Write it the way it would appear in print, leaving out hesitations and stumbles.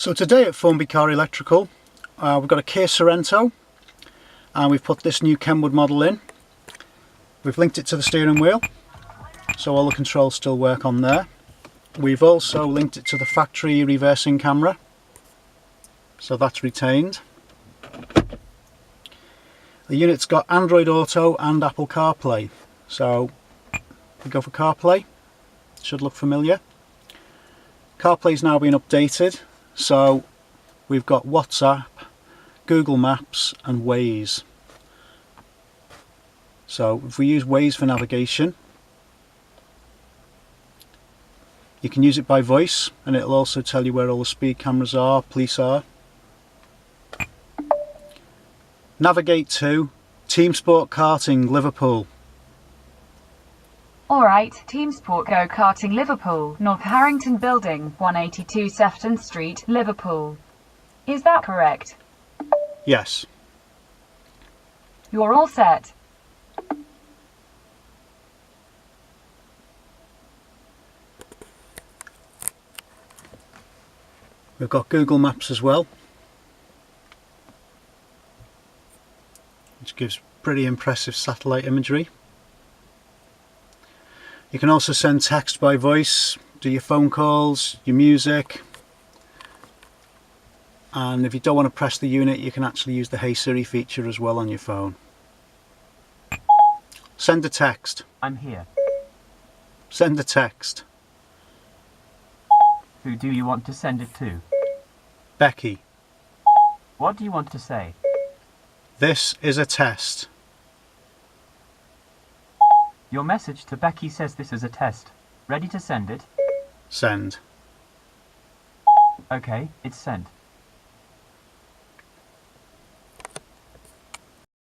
So today at Formby Car Electrical we've got a Kia Sorento and we've put this new Kenwood model in. We've linked it to the steering wheel so all the controls still work on there. We've also linked it to the factory reversing camera, so that's retained. The unit's got Android Auto and Apple CarPlay, so if we go for CarPlay, it should look familiar. CarPlay's now been updated, so we've got WhatsApp, Google Maps and Waze. So if we use Waze for navigation, you can use it by voice and it'll also tell you where all the speed cameras are, police are. Navigate to Team Sport Karting Liverpool. Alright, Team Sport Go Karting Liverpool, North Harrington Building, 182 Sefton Street, Liverpool. Is that correct? Yes. You're all set. We've got Google Maps as well, which gives pretty impressive satellite imagery. You can also send text by voice, do your phone calls, your music, and if you don't want to press the unit you can actually use the Hey Siri feature as well on your phone. Send a text. I'm here. Send a text. Who do you want to send it to? Becky. What do you want to say? This is a test. Your message to Becky says this is a test. Ready to send it? Send. Okay, it's sent.